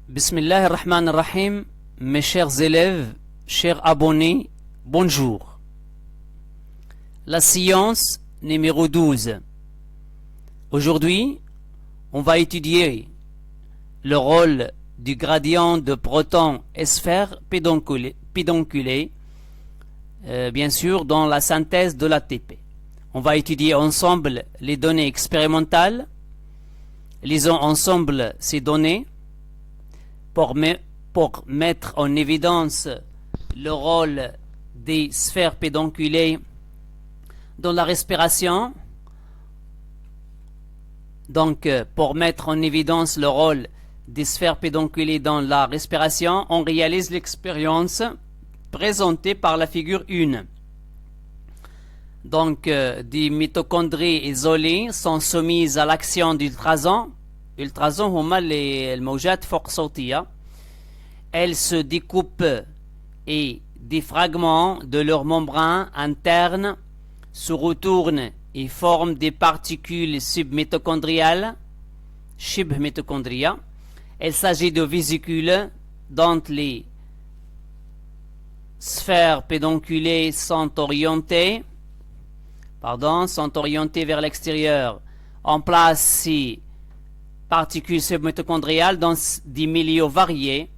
Bismillah ar-Rahman ar-Rahim, mes chers élèves, chers abonnés, bonjour. La science numéro 12. Aujourd'hui, on va étudier le rôle du gradient de proton et sphère pédonculée, bien sûr, dans la synthèse de l'ATP. On va étudier ensemble les données expérimentales. Lisons ensemble ces données pour mettre en évidence le rôle des sphères pédonculées dans la respiration. Donc, pour mettre en évidence le rôle des sphères pédonculées dans la respiration, on réalise l'expérience présentée par la figure 1. Donc, des mitochondries isolées sont soumises à l'action d'ultrasons. Ultrasons هما الموجات فوق صوتية. Elles se découpent et des fragments de leur membrane interne se retournent et forment des particules submitochondriales, shibh-mitochondria. Il s'agit de vésicules dont les sphères pédonculées sont orientées vers l'extérieur. On place ces particules submitochondriales dans des milieux variés.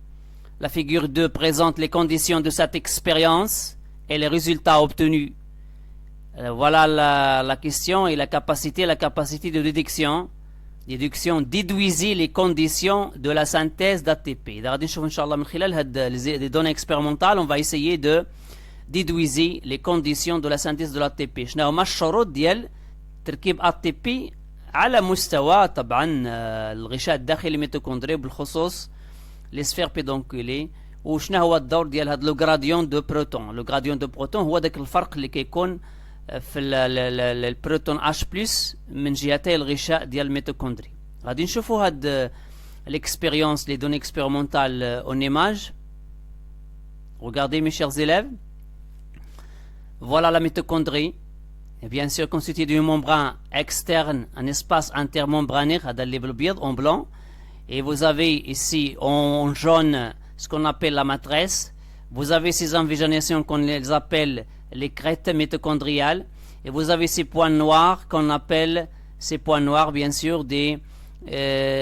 La figure 2 présente les conditions de cette expérience et les résultats obtenus. Voilà la question et la capacité de déduction. Déduisez les conditions de la synthèse d'ATP. Les données expérimentales, on va essayer de déduire les conditions de la synthèse de l'ATP. شنو هما الشروط ديال تركيب ATP على مستوى طبعا الغشاء الداخلي الميتوكوندري بالخصوص les sphères pédonculées. وشنو هو الدور ديال هذا لو غراديون دو بروتون. لو غراديون دو بروتون هو داك الفرق اللي كيكون في البروتون H+ من جهتي الغشاء ديال الميتوكوندري. غادي نشوفوا هاد l'expérience, les données expérimentales en image. Regardez mes chers élèves. Voilà la mitochondrie. Et bien sûr constituée d'une membrane externe, un espace intermembranaire en blanc. Et vous avez ici en jaune ce qu'on appelle la matrice. Vous avez ces envisageations qu'on les appelle les crêtes mitochondriales. Et vous avez ces points noirs qu'on appelle, ces points noirs bien sûr, des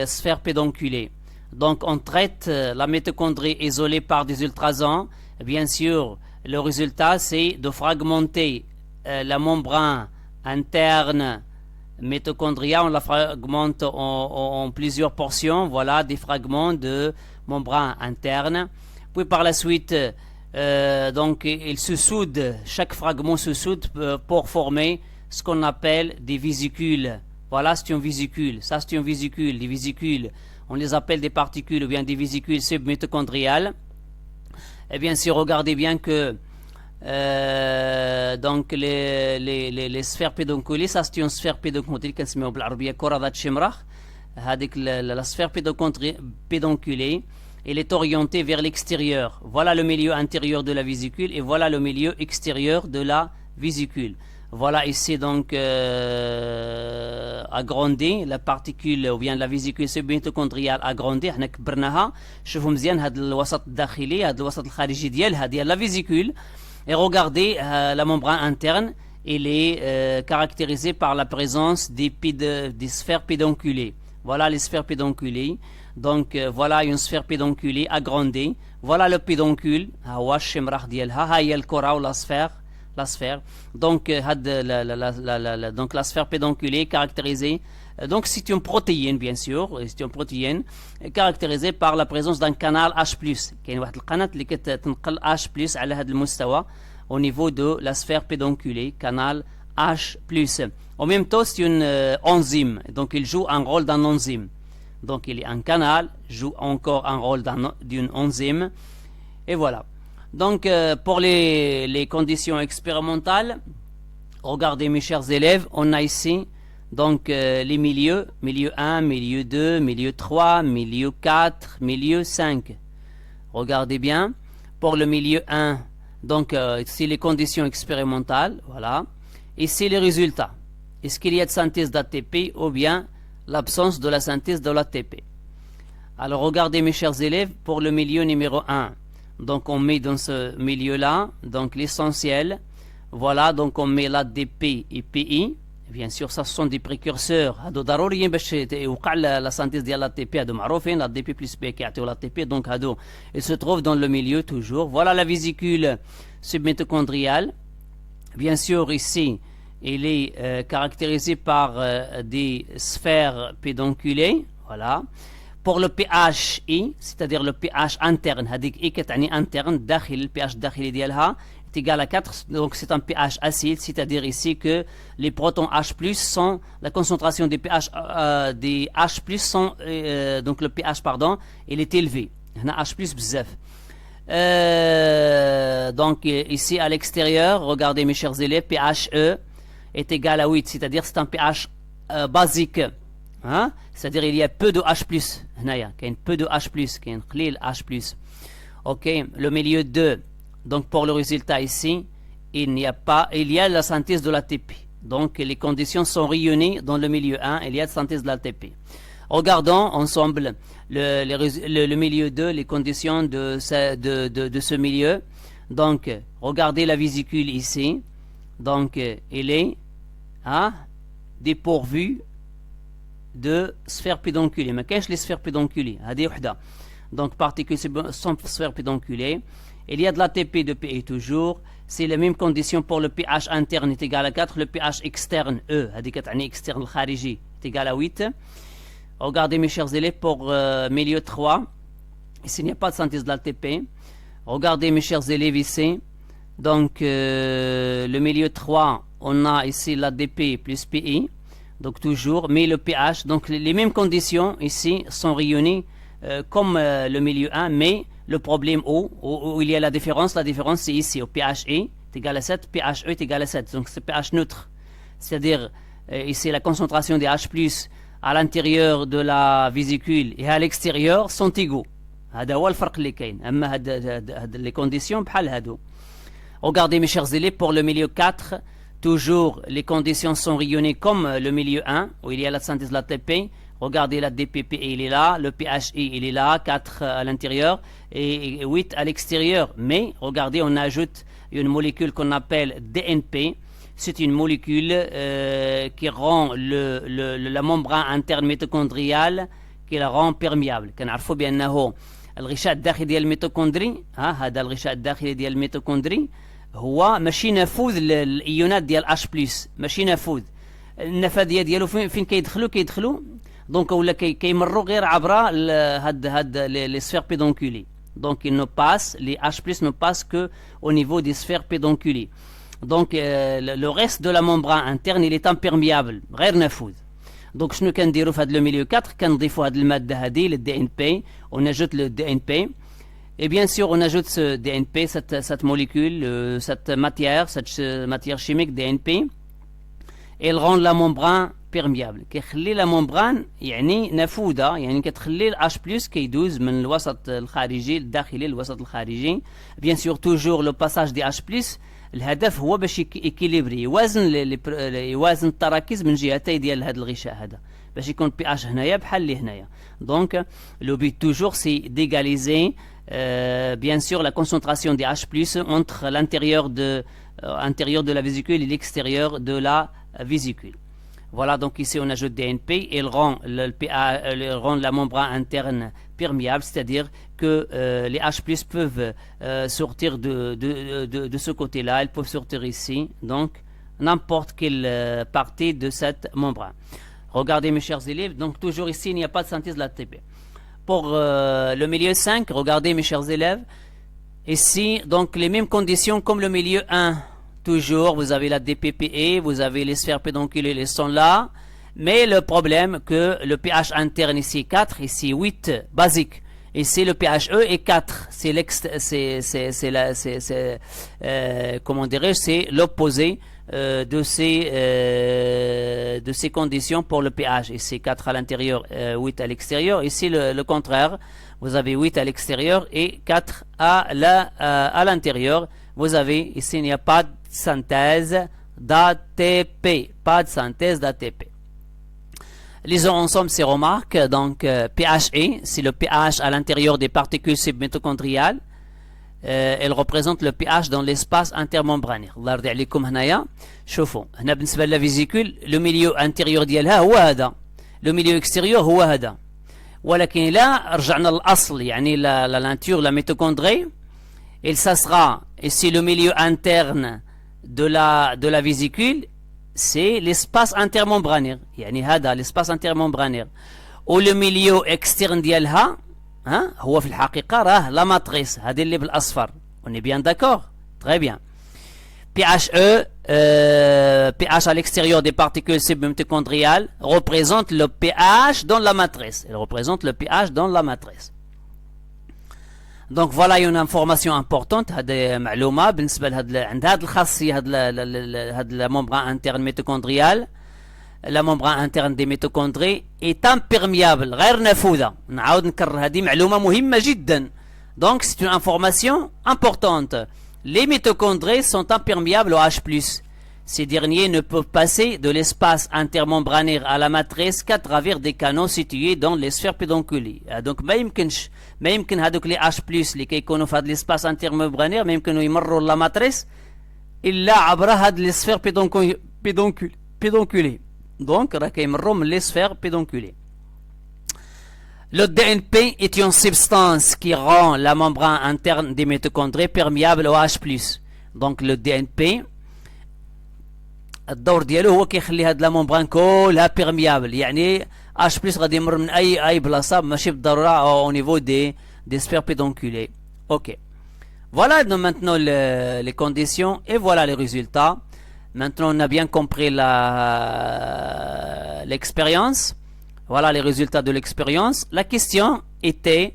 sphères pédonculées. Donc on traite la mitochondrie isolée par des ultrasons. Et bien sûr, le résultat c'est de fragmenter la membrane interne mitochondria, on la fragmente en plusieurs portions, voilà des fragments de membrane interne. Puis par la suite, donc il se soude, chaque fragment se soude pour former ce qu'on appelle des vésicules. Voilà, c'est une vésicule, ça c'est une vésicule, des vésicules, on les appelle des particules ou bien des vésicules submitochondriales. Et bien sûr, regardez bien que donc les sphères pédonculées, ça c'est une sphère pédonculée كنسميوها بالعربية كرة ذات شمرخ. هذيك la sphère pédonculée, elle est orientée vers l'extérieur. Voilà le milieu intérieur de la vésicule et voilà le milieu extérieur de la vésicule. Voilà ici donc agrandie la particule ou bien la vésicule submitochondriale agrandie. حنا كبرناها. شوفوا مزيان هذا الوسط الداخلي، هذا الوسط الخارجي ديالها ديال la vésicule. Et regardez la membrane interne, elle est caractérisée par la présence des sphères pédonculées. Voilà les sphères pédonculées. Donc voilà une sphère pédonculée agrandie. Voilà le pédoncule. هو الشمرخ ديالها. هي الكرة ولا la sphère. Donc donc la sphère pédonculée caractérisée. Donc c'est une protéine bien sûr, c'est une protéine caractérisée par la présence d'un canal H+. كاين واحد القناة اللي كتنقل H+ على هذا المستوى au niveau de la sphère pédonculée, canal H+. En même temps, c'est une enzyme, donc il joue un rôle d'un enzyme. Donc il est un canal, joue encore un rôle d'une enzyme. Et voilà. Donc pour les conditions expérimentales, regardez mes chers élèves, on a ici donc les milieux, milieu 1, milieu 2, milieu 3, milieu 4, milieu 5. Regardez bien, pour le milieu 1, donc ici les conditions expérimentales, voilà. Ici les résultats. Est-ce qu'il y a de synthèse d'ATP ou bien l'absence de la synthèse de l'ATP? Alors regardez mes chers élèves, pour le milieu numéro 1, donc on met dans ce milieu-là, donc l'essentiel, voilà, donc on met l'ADP et PI, bien sûr ça ce sont des précurseurs, هادو ضروريين باش يوقع la synthèse ديال l'ATP, هادو معروفين, l'ADP plus P كيعطيو l'ATP, donc هادو ils se trouvent dans le milieu toujours. Voilà la vésicule submitochondriale, bien sûr ici elle est caractérisée par des sphères pédonculées, voilà. Pour le pH I, c'est-à-dire le pH interne, هذيك I كتعني interne, داخل البي اتش الداخلي ديالها est égal à 4, donc c'est un pH acide, c'est-à-dire ici que les protons H+, sont, la concentration des pH des H+, sont, donc le pH, pardon, il est élevé. هنا H+, بزاف. Donc ici à l'extérieur, regardez mes chers élèves, pH E est égal à 8, c'est-à-dire c'est un pH basique. Hein? C'est-à-dire il y a peu de H+, هنايا كاين peu de H+, كاين قليل H+. OK, le milieu 2. Donc pour le résultat ici, il y a la synthèse de l'ATP. Donc les conditions sont réunies dans le milieu 1, il y a la synthèse de l'ATP. Regardons ensemble le milieu 2, les conditions de ce milieu. Donc regardez la vésicule ici. Donc elle est dépourvue de sphères pédonculées. ما كاينش les sphères pédonculées. هذه وحده. Donc particules sans sphères pédonculées. Il y a de l'ATP de PI toujours. C'est les mêmes conditions pour le pH interne est égal à 4. Le pH externe E, هذه كتعني externe الخارجي, est égal à 8. Regardez mes chers élèves pour milieu 3. Ici il n'y a pas de synthèse de l'ATP. Regardez mes chers élèves ici. Donc le milieu 3, on a ici l'ADP plus PI. Donc toujours, mais le pH, donc les mêmes conditions ici sont réunies comme le milieu 1, mais le problème où il y a la différence c'est ici, au pH E est égal à 7, pH E est égal à 7, donc c'est pH neutre. C'est-à-dire, ici la concentration des H+, à l'intérieur de la vésicule et à l'extérieur sont égaux. هذا هو الفرق اللي كاين. أما هاد les conditions بحال هادو. Regardez mes chers élèves pour le milieu 4. Toujours, les conditions sont réunies comme le milieu 1, où il y a la synthèse de l'ATP. Regardez la DPP, il est là, le PHI, il est là, 4 à l'intérieur et 8 à l'extérieur. Mais, regardez, on ajoute une molécule qu'on appelle DNP. C'est une molécule qui rend la membrane interne mitochondriale, qui la rend perméable. كنعرفوا بأنه الغشاء الداخلي ديال الميتوكوندري، هذا الغشاء الداخلي ديال الميتوكوندري هو ماشي نافوذ للايونات ديال اش بلس، ماشي نافوذ. النفاذيه ديالو فين كيدخلوا دونك ولا كيمروا غير عبر هاد لي سفير بيدونكولي. دونك il ne passe, les H+ ne passent que au niveau des sphères pédonculées. Donc le reste de la membrane interne il est imperméable غير نافوذ. دونك شنو كنديروا في هذا لو ميليو 4؟ كنضيفوا هذه الماده هذه للدي ان بي، on ajoute le DNP. Et bien sûr, on ajoute ce DNP, cette molécule, cette matière chimique DNP. Elle rend la membrane perméable. كيخلي la membrane يعني نافوذة، يعني كتخلي ال H+ كيدوز من الوسط الخارجي الداخلي للوسط الخارجي. Bien sûr, toujours le passage des H+. الهدف هو باش يكيليبري، يوازن التراكيز من جهتي ديال هذا الغشاء هذا، باش يكون بي اش هنايا بحال اللي هنايا. دونك لو بيت توجور سي ديغاليزي bien sûr la concentration des H+ entre l'intérieur de la vésicule et l'extérieur de la vésicule. Voilà, donc ici on ajoute DNP et il rend la membrane interne perméable, c'est-à-dire que les H+ peuvent sortir de ce côté-là, ils peuvent sortir ici, donc n'importe quelle partie de cette membrane. Regardez mes chers élèves, donc toujours ici il n'y a pas de synthèse de l'ATP. Pour le milieu 5, regardez mes chers élèves, ici donc les mêmes conditions comme le milieu 1. Toujours, vous avez la DPPE, vous avez les sphères pédonculées, ils sont là. Mais le problème que le pH interne ici 4, ici 8 basique. Ici le pH E est 4. Comment dirais-je, c'est l'opposé de ces conditions pour le pH. Ici 4 à l'intérieur, 8 à l'extérieur. Ici le contraire. Vous avez 8 à l'extérieur et 4 à l'intérieur. Vous avez, ici il n'y a pas de synthèse d'ATP. Pas de synthèse d'ATP. Lisons ensemble ces remarques. Donc, pH E, c'est le pH à l'intérieur des particules submitochondriales. Elle représente le pH dans l'espace intermembranaire. الله يرضي عليكم هنايا. شوفوا هنا بالنسبة للفيزيكول لو ميليو انتيريور ديالها هو هذا. لو ميليو اكستيريور هو هذا. ولكن لا رجعنا للأصل يعني la nature, la mitochondrie. Et ça sera ici le milieu interne de la vésicule, c'est l'espace intermembranaire. يعني هذا l'espace intermembranaire. Ou le milieu externe ديالها هو في الحقيقة راه la matrice. هذه اللي بالأصفر. On est bien d'accord? Très bien. pHe, pH à l'extérieur des particules submitochondriales représente le pH dans la matrice. Elle représente le pH dans la matrice. Donc voilà une information importante. هذه معلومة بالنسبة عند هذه الخاصية هذه la membrane interne mitochondriale. La membrane interne des mitochondries est imperméable غير نافذة. نعاود نكرر هذه معلومة مهمة جدا. Donc c'est une information importante. Les mitochondries sont imperméables au H+. Ces derniers ne peuvent passer de l'espace intermembranaire à la matrice qu'à travers des canaux situés dans les sphères pédonculées. Donc ما يمكن هذوك les H+ اللي كيكونوا في هذا l'espace intermembranaire ما يمكنوا يمروا la matrice إلا عبر هذه les sphères pédonculées. Donc راه كيمروا من les sphères pédonculées. Le DNP est une substance qui rend la membrane interne des mitochondries perméable au H+. Donc le DNP الدور ديالو هو كيخلي هاد لا ممبران كلها بيرميابل يعني H+ غادي يمر من اي بلاصه ماشي بالضروره au niveau des sphères pédonculées. OK. Voilà maintenant les conditions et voilà les résultats. Maintenant on a bien compris l'expérience. Voilà les résultats de l'expérience. La question était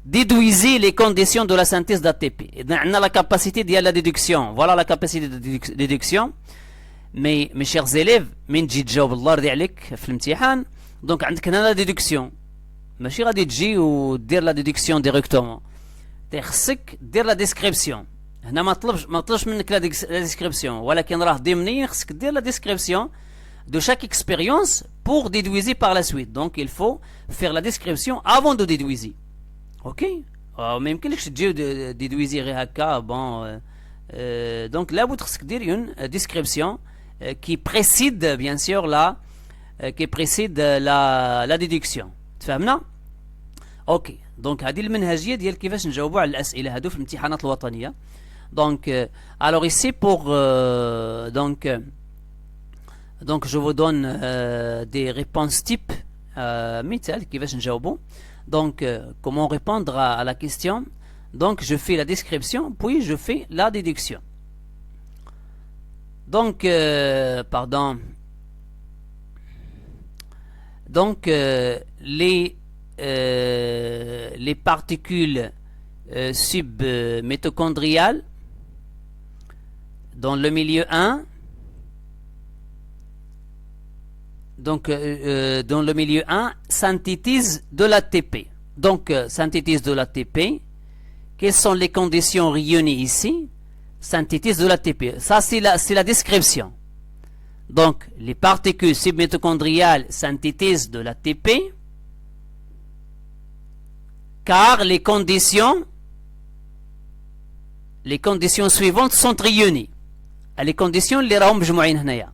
déduisez les conditions de la synthèse d'ATP. On a la capacité de la déduction. Voilà la capacité de déduction. Mais mes chers élèves, من تجي تجاوب الله يرضي عليك في الامتحان دونك عندك هنا لا ديدكسيون ماشي غادي تجي ودير لا ديدكسيون ديريكتومون خصك دير لا ديسكريبسيون. هنا ما طلبش منك لا ديسكريبسيون ولكن راه ضمنيا خصك دير لا ديسكريبسيون de chaque expérience pour déduiser par la suite. Donc il faut faire la description avant de déduiser. OK. ما يمكنلكش تجي déduiser غير هكا bon donc لابد خصك دير une description qui précède bien sûr la déduction. تفهمنا؟ اوكي دونك هذه المنهجيه ديال كيفاش نجاوبوا على الاسئله هادو في الامتحانات الوطنيه. دونك alors ici pour donc je vous donne des réponses types مثال كيفاش نجاوبوا. Donc comment répondre à la question. Donc je fais la description puis je fais la déduction. Donc pardon. Donc les particules submitochondriales dans le milieu 1 dans le milieu 1 synthétisent de l'ATP. Donc synthétise de l'ATP. Quelles sont les conditions réunies ici? Synthétise de l'ATP. Ça c'est la description. Donc les particules submitochondriales synthétisent de l'ATP car les conditions suivantes sont réunies. Les conditions les راهم مجموعين هنايا.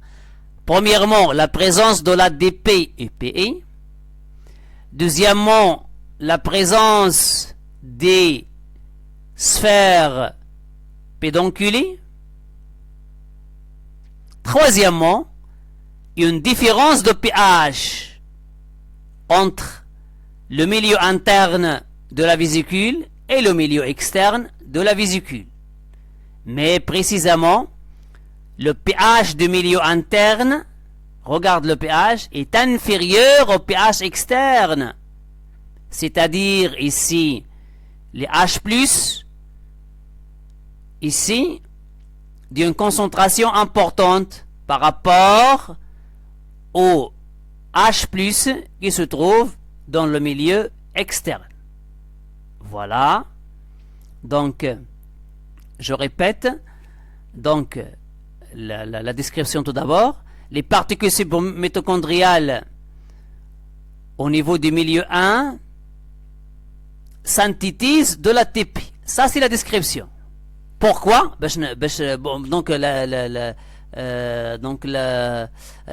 Premièrement, la présence de l'ADP et PE. Deuxièmement, la présence des sphères pédonculées. Troisièmement, une différence de pH entre le milieu interne de la vésicule et le milieu externe de la vésicule. Mais précisément, le pH du milieu interne, regarde le pH, est inférieur au pH externe. C'est-à-dire ici, les H+, ici, d'une concentration importante par rapport au H+, qui se trouve dans le milieu externe. Voilà. Donc, je répète. Donc, la description tout d'abord. Les particules submitochondriales au niveau du milieu 1 synthétise de l'ATP. Ça, c'est la description. Pourquoi? Donc,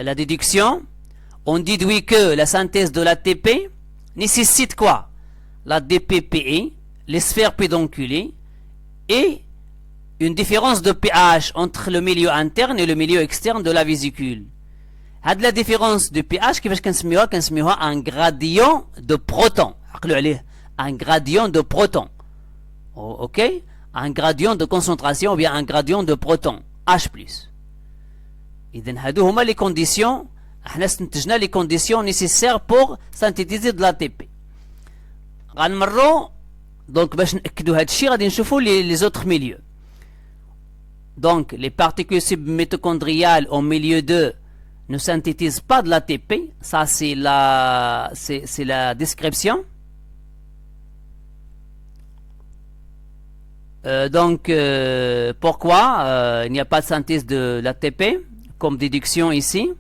la déduction, on déduit que la synthèse de l'ATP nécessite quoi? La DPPE, les sphères pédonculées, et une différence de pH entre le milieu interne et le milieu externe de la vésicule. La différence de pH qui va un gradient de proton. Un gradient de proton. Ok? Un gradient de concentration ou bien un gradient de proton. H+. إذن هادو هما les conditions. احنا استنتجنا les conditions nécessaires pour synthétiser de l'ATP. غنمروا donc باش نأكدوا هاد الشيء غادي نشوفوا les autres milieux. Donc les particules submitochondriales au milieu 2 ne synthétisent pas de l'ATP. Ça c'est la description. Pourquoi il n'y a pas de synthèse de l'ATP comme déduction ici?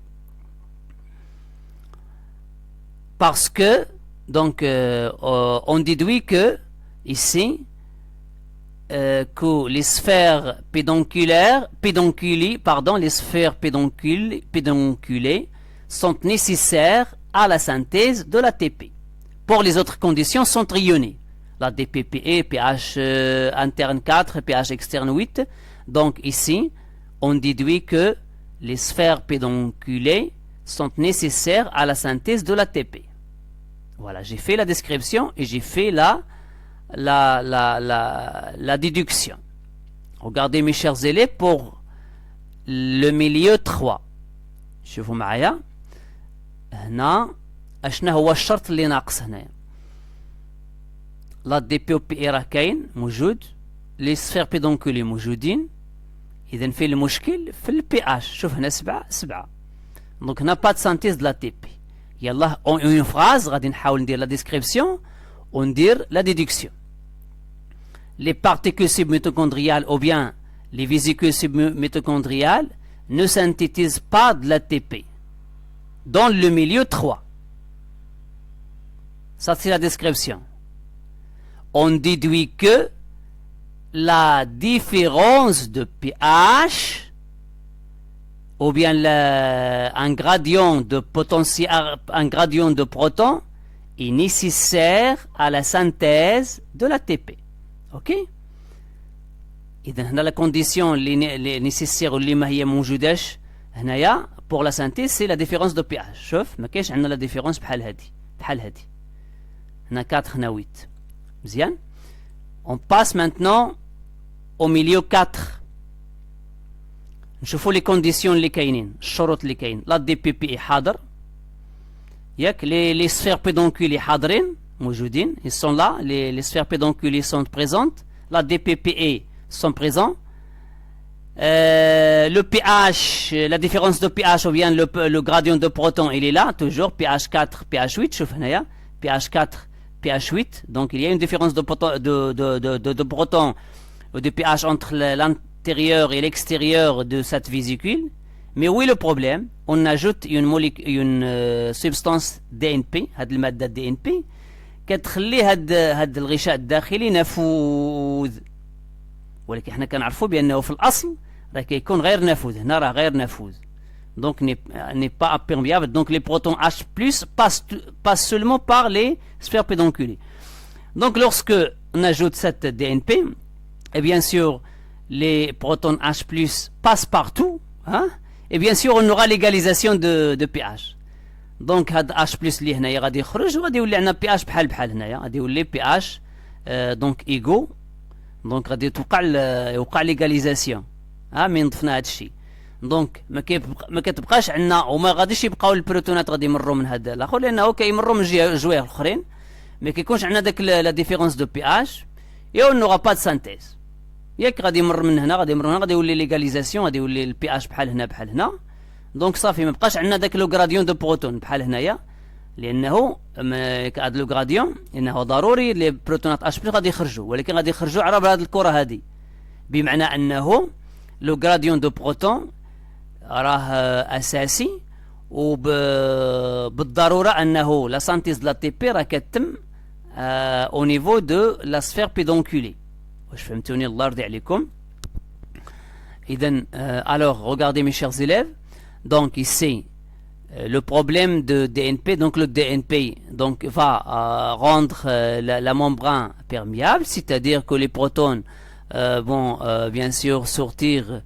Parce que donc on déduit que ici que les sphères les sphères pédonculées sont nécessaires à la synthèse de l'ATP. Pour les autres conditions sont rayonnées. La DPPE, pH interne 4, pH externe 8. Donc ici, on déduit que les sphères pédonculées sont nécessaires à la synthèse de l'ATP. Voilà, j'ai fait la description et j'ai fait la déduction. Regardez mes chers élèves pour le milieu 3. شوفوا معايا هنا اشنا هو الشرط اللي ناقص هنايا. لا دي بي او بي راه كاين موجود، لي سفير بيدونكولي موجودين، اذا فين المشكل؟ في البي اش. شوف هنا 7 دونك هنا با د سانتيز د لا تي بي. يلا اون فراز غادي نحاول ندير لا ديسكريبسيون وندير لا ديدكسيون. Les particules submitochondriales ou bien les vésicules submitochondriales ne synthétisent pas de l'ATP dans le milieu 3. Ça c'est la description. On déduit que la différence de pH ou bien un gradient de potentiel, un gradient de proton est nécessaire à la synthèse de l'ATP. Ok? إذا هنا la condition nécessaire اللي ما هي موجوداش هنايا pour la synthèse c'est la différence de pH. شوف ما كاينش عندنا la différence بحال هادي هنا 4 هنا 8. مزيان. On passe maintenant au milieu 4. نشوفوا les conditions اللي كاينين، الشروط اللي كاين. لا دي بي بي حاضر ياك، les sphères pédonculées حاضرين موجودين، ils sont là, les sphères pédonculées sont présentes, la DPPE sont présents, le pH, la différence de pH ou bien le gradient de proton il est là, toujours pH 4, pH 8, شوف هنايا pH 4, pH 8, donc il y a une différence de proton ou de pH entre l'intérieur et l'extérieur de cette vésicule. Mais où est le problème? On ajoute une substance DNP, هاد المادة DNP كتخلي هاد الغشاء الداخلي نفوذ، ولكن حنا كنعرفوا بانه في الاصل راه كيكون غير نفوذ. هنا راه غير نفوذ، donc n'est pas perméable. Donc les protons H+ passent seulement par les sphères pédonculées. Donc lorsque on ajoute cette DNP, et bien sûr les protons H+ passent partout, hein, et bien sûr on aura l'égalisation de pH. دونك هاد اش بلس اللي هنايا غادي يخرج وغادي يولي عندنا بي اش بحال هنايا، غادي يولي بي اش دونك ايغو، دونك غادي يوقع ليغاليزاسيون من ضفنا هاد الشيء. دونك ما كتبقاش عندنا وما غاديش يبقاو البروتونات غادي يمروا من هذا الاخر لانه كيمروا من جوايه الاخرين، ما كيكونش عندنا داك لا ديفيرونس دو بي اش اي اون نوغا با د سانتيز. ياك غادي يمر من هنا غادي يمر من هنا غادي يولي ليغاليزاسيون، غادي يولي البي اش بحال هنا دونك صافي ما بقاش عندنا داك لو غراديون دو بروتون بحال هنايا، لانه هذا لو غراديون انه ضروري لي بروتونات اش بلس غادي يخرجوا، ولكن غادي يخرجوا على هذه الكره هذه، بمعنى انه لو غراديون دو بروتون راه اساسي وبالضرورة أنه la synthèse de l'ATP راه كتم au niveau de la sphère pédonculée. واش فهمتوني الله يرضي عليكم. Alors regardez mes chers élèves, donc ici le problème de DNP, donc le DNP donc, va rendre la membrane perméable, c'est-à-dire que les protons vont bien sûr sortir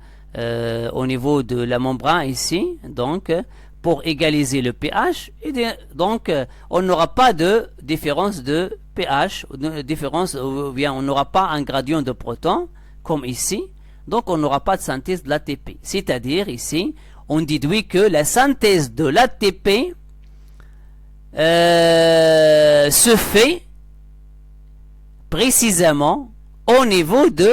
au niveau de la membrane ici, donc pour égaliser le pH, et donc on n'aura pas de différence de pH, ou bien on n'aura pas un gradient de protons comme ici, donc on n'aura pas de synthèse de l'ATP, c'est-à-dire ici on déduit que la synthèse de l'ATP se fait précisément au niveau de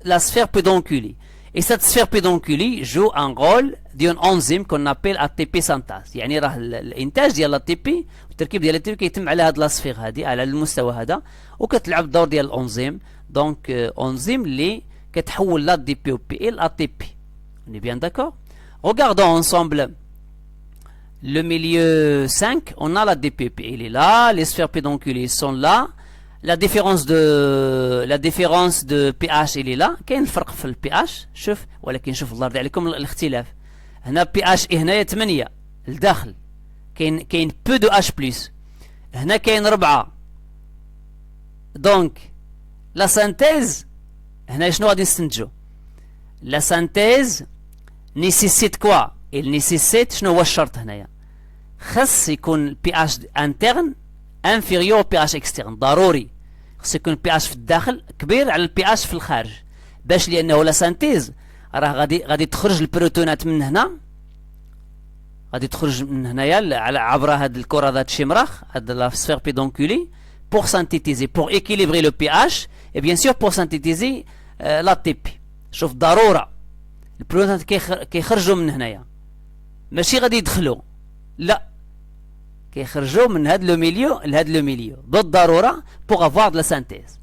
la sphère pédonculée. Et cette sphère pédonculée joue un rôle d'une enzyme qu'on appelle ATP synthase. يعني راه الانتاج ديال ATP والتركيب ديال ATP كيتم على هذه السفير هذه على المستوى هذا وكتلعب الدور ديال الانزيم. دونك انزيم اللي كتحول لا دي بي او بي ال ATP. On est bien d'accord? Regardons ensemble le milieu 5. On a la DPP, il est là, les sphères pédonculées sont là. La différence de pH il est là. كاين فرق في البي شوف ولكن شوف الله يرضي عليكم الاختلاف. هنا بي اش هنايا 8 لداخل. كاين بو دو اش بلس. هنا كاين 4. دونك لا سانتيز هنا شنو غادي نستنتجو؟ لا سانتيز نيسيسيت كوا؟ il nécessite شنو هو الشرط هنايا؟ خاص يكون البي اش انترن انفيريور بي اش اكسترن، ضروري خاص يكون البي اش في الداخل كبير على البي اش في الخارج، باش لانه لا سانتيز راه غادي تخرج البروتونات من هنا، غادي تخرج من هنايا عبر هاد الكره ذات الشمراخ هاد لا سفير بيدونكولي pour synthétiser pour équilibrer le pH et bien sûr pour synthétiser l'ATP. شوف ضروره البروتونات كيخرجوا من هنايا ماشي غادي يدخلوا، لا كيخرجوا من هاد لو ميليو لهاد لو ميليو بالضروره pour avoir de la synthèse.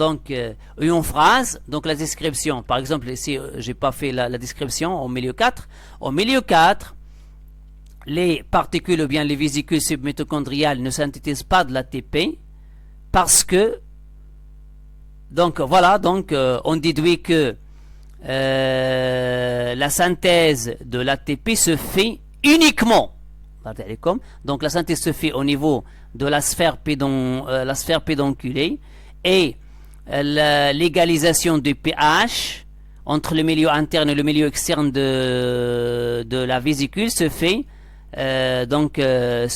Donc une phrase, donc la description, par exemple ici j'ai pas fait la description au milieu 4. Au milieu 4, les particules ou bien les vésicules submitochondriales ne synthétisent pas de l'ATP parce que donc voilà, donc on déduit que la synthèse de l'ATP se fait uniquement, donc la synthèse se fait au niveau de la sphère pédonculée et l'égalisation du pH entre le milieu interne et le milieu externe de la vésicule se fait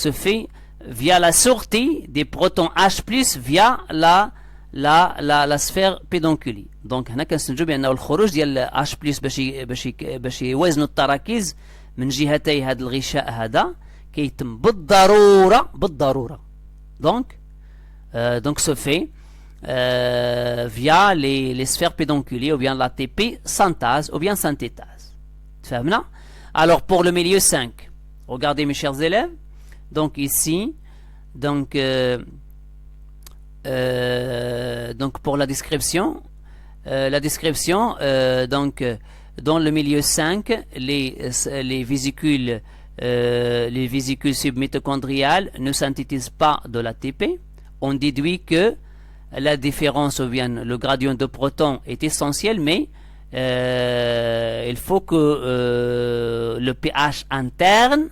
se fait via la sortie des protons H+ via la sphère pédonculée. Donc هنا كنستنتجوا بأنه الخروج ديال H+ باش يوازنوا التراكيز من جهتي هذا الغشاء هذا كيتم بالضرورة donc se fait via les sphères pédonculées ou bien l'ATP synthase ou bien synthétase. فهمنا؟ Alors pour le milieu 5, regardez mes chers élèves, donc ici, donc pour la description, donc dans le milieu 5, les vésicules submitochondriales ne synthétisent pas de l'ATP. On déduit que la différence ou bien le gradient de protons est essentiel, mais il faut que le pH interne,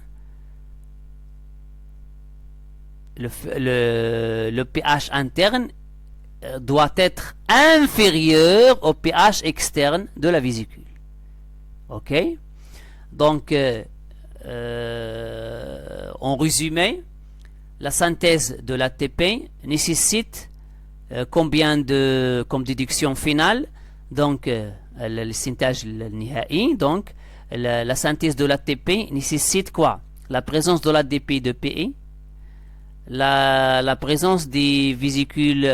le pH interne doit être inférieur au pH externe de la vésicule. Ok? Donc, en résumé, la synthèse de l'ATP nécessite comme déduction finale, donc le synthèse nihai, donc la synthèse de l'ATP nécessite quoi? La présence de l'ADP de PE, la présence des vésicules,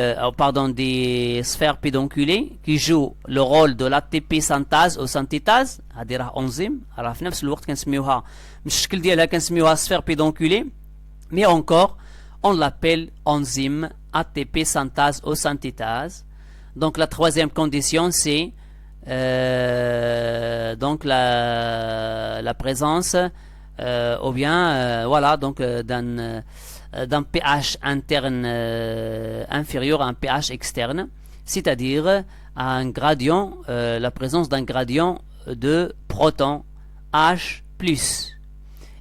des sphères pédonculées qui jouent le rôle de l'ATP synthase ou synthétase. هذه راه انزيم راه في نفس الوقت كنسميوها من الشكل ديالها كنسميوها sphère pédonculée, mais encore on l'appelle enzyme ATP synthase ou synthétase. Donc la troisième condition c'est donc la présence ou bien voilà, donc d'un pH interne inférieur à un pH externe, c'est-à-dire à un gradient, la présence d'un gradient de protons H+.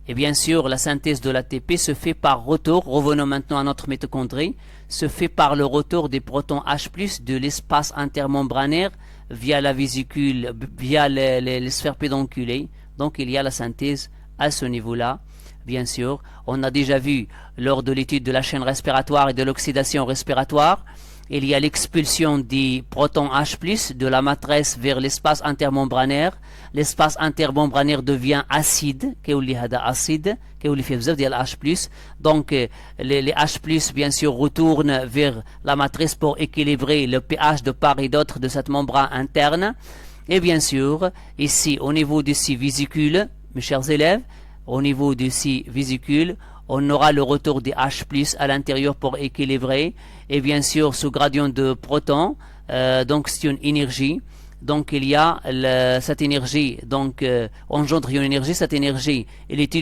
Et bien sûr, la synthèse de l'ATP se fait par retour, revenons maintenant à notre mitochondrie, se fait par le retour des protons H+, de l'espace intermembranaire via la vésicule, via les sphères pédonculées. Donc il y a la synthèse à ce niveau-là. Bien sûr, on a déjà vu lors de l'étude de la chaîne respiratoire et de l'oxydation respiratoire, il y a l'expulsion des protons H+, de la matrice vers l'espace intermembranaire. L'espace intermembranaire devient acide, acide, H+. Donc les H+, bien sûr, retournent vers la matrice pour équilibrer le pH de part et d'autre de cette membrane interne. Et bien sûr, ici, au niveau de ces vésicules, mes chers élèves, au niveau de ces vésicules, on aura le retour des H+ à l'intérieur pour équilibrer. Et bien sûr, ce gradient de protons, donc c'est une énergie. Donc il y a cette énergie, donc engendre une énergie. Cette énergie, elle est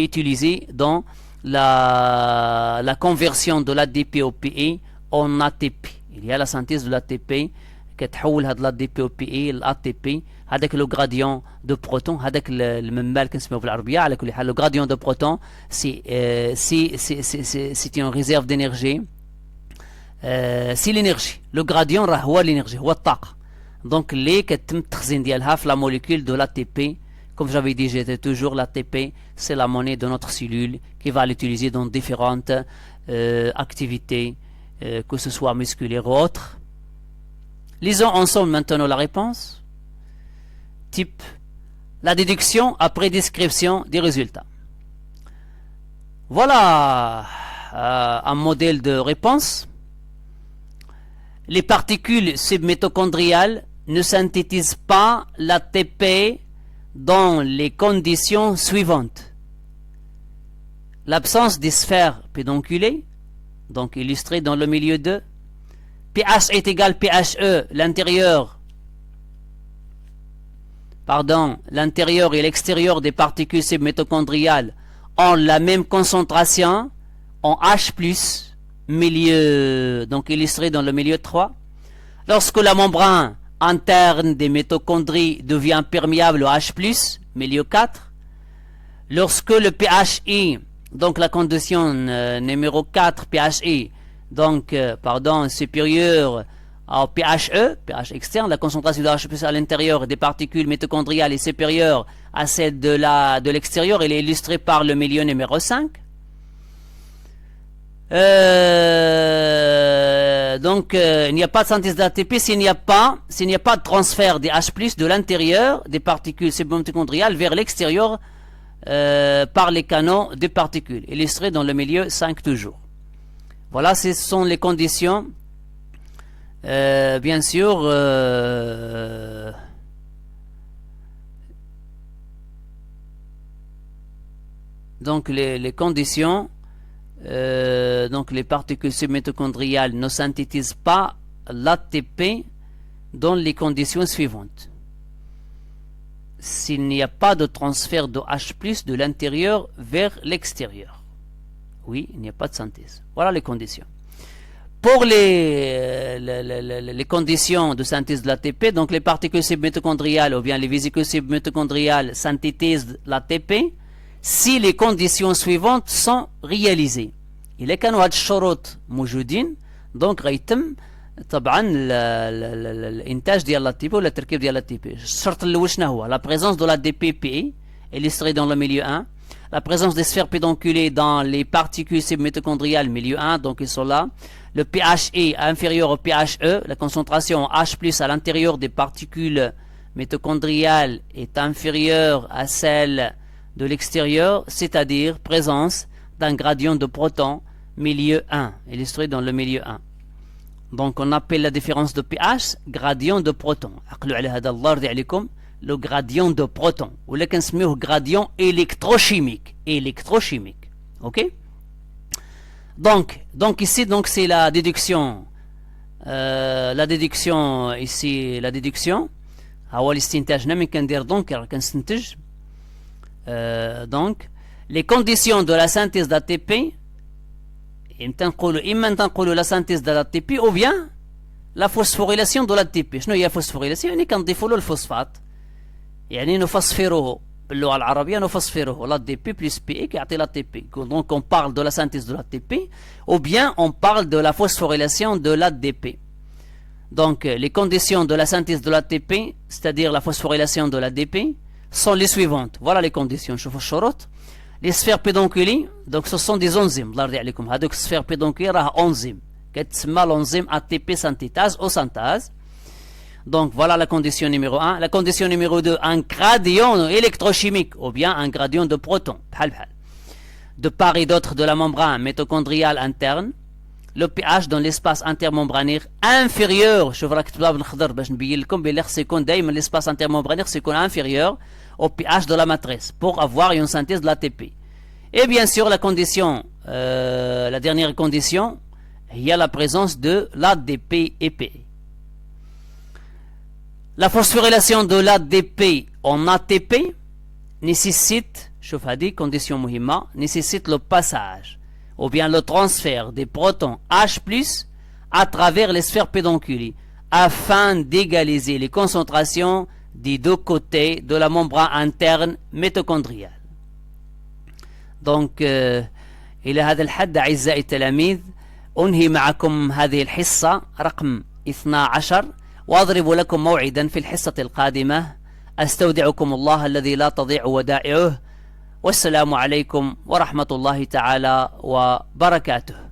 utilisée dans la conversion de l'ADP au PE en ATP. Il y a la synthèse de l'ATP. كتحول هاد l'ADP au PE l'ATP هذاك لو غراديون دو بروتون هذاك المنبال كنسميوه بالعربيه على كل حال لو غراديون دو بروتون سي une réserve d'énergie سي l'énergie لو غراديون راه هو l'énergie هو الطاقه دونك اللي كتم التخزين ديالها في لا موليكول دو l'ATP. Comme j'avais dit, j'étais toujours l'ATP, c'est la monnaie de notre cellule qui va l'utiliser dans différentes activités, que ce soit musculaires ou autres. Lisons ensemble maintenant la réponse. Type, la déduction après description des résultats. Voilà un modèle de réponse. Les particules submitochondriales ne synthétisent pas l'ATP dans les conditions suivantes. L'absence des sphères pédonculées, donc illustrées dans le milieu 2. pH est égal pHe, l'intérieur et l'extérieur des particules submitochondriales ont la même concentration en H+, milieu, donc illustré dans le milieu 3. Lorsque la membrane interne des mitochondries devient perméable au H+, milieu 4. Lorsque le pHi, donc la condition numéro 4, pHi, donc, supérieur au pHe, pH externe, la concentration de H+ à l'intérieur des particules mitochondriales est supérieure à celle de l'extérieur. Elle est illustrée par le milieu numéro 5. Donc, il n'y a pas de synthèse d'ATP s'il n'y a pas de transfert des H+ de l'intérieur des particules submitochondriales vers l'extérieur par les canaux des particules, illustrés dans le milieu 5 toujours. Voilà, ce sont les conditions. Bien sûr, donc les conditions, donc les particules submitochondriales ne synthétisent pas l'ATP dans les conditions suivantes. S'il n'y a pas de transfert de H+ de l'intérieur vers l'extérieur. Oui, il n'y a pas de synthèse. Voilà les conditions. Pour les conditions de synthèse de l'ATP, donc les particules submitochondriales ou bien les vésicules submitochondriales synthétisent l'ATP si les conditions suivantes sont réalisées. إذا كانوا هاد الشروط موجودين دونك غيتم طبعا الانتاج ديال l'ATP ولا التركيب ديال l'ATP. الشرط الاول شنو هو؟ la présence de l'ADP PE illustré dans le milieu 1. La présence des sphères pédonculées dans les particules submitochondriales, milieu 1, donc ils sont là. Le pHe inférieur au pHe, la concentration H+ à l'intérieur des particules mitochondriales est inférieure à celle de l'extérieur, c'est-à-dire présence d'un gradient de protons, milieu 1, illustré dans le milieu 1. Donc on appelle la différence de pH gradient de protons. Le gradient de protons, ou le كنسميوه gradient électrochimique. Ok? Donc ici, donc c'est la déduction. Ici, la déduction. هو الاستنتاج هنا من كندير دونك كنستنتج. Donc les conditions de la synthèse d'ATP, إما تنقولوا la synthèse de l'ATP ou bien la phosphorylation de l'ATP. شنو هي phosphorylation؟ يعني كنضيفوا له الفوسفات، يعني نفسفروه باللغة العربية، نفسفروه l'ADP plus PE كيعطي l'ATP. Donc on parle de la synthèse de l'ATP ou bien on parle de la phosphorylation de l'ADP. Donc les conditions de la synthèse de l'ATP, c'est-à-dire la phosphorylation de l'ADP, sont les suivantes. Voilà les conditions. شوفوا الشروط. Les sphères pédonculées, donc ce sont des enzymes. الله يرضي عليكم. هذوك السفير pédonculées راه enzyme. كتسمى l'enzyme ATP synthétase ou synthase. Donc voilà la condition numéro 1. La condition numéro 2, un gradient électrochimique ou bien un gradient de protons. De part et d'autre de la membrane mitochondriale interne. Le pH dans l'espace intermembranaire inférieur. شوف راك تبدا بالخضر باش نبين لكم بلي خص يكون دائما l'espace intermembranaire خص يكون inférieur au pH de la matrice pour avoir une synthèse de l'ATP. Et bien sûr la condition, la dernière condition, il y a la présence de l'ADP épais. La phosphorylation de l'ADP en ATP nécessite, شوف هذه condition مهمة, nécessite le passage ou bien le transfert des protons H+, à travers les sphères pédonculées afin d'égaliser les concentrations des deux côtés de la membrane interne mitochondriale. Donc إلى هذا الحد أعزائي التلاميذ أنهي معكم هذه الحصة رقم 12 وأضرب لكم موعدا في الحصة القادمة. أستودعكم الله الذي لا تضيع ودائعه، والسلام عليكم ورحمة الله تعالى وبركاته.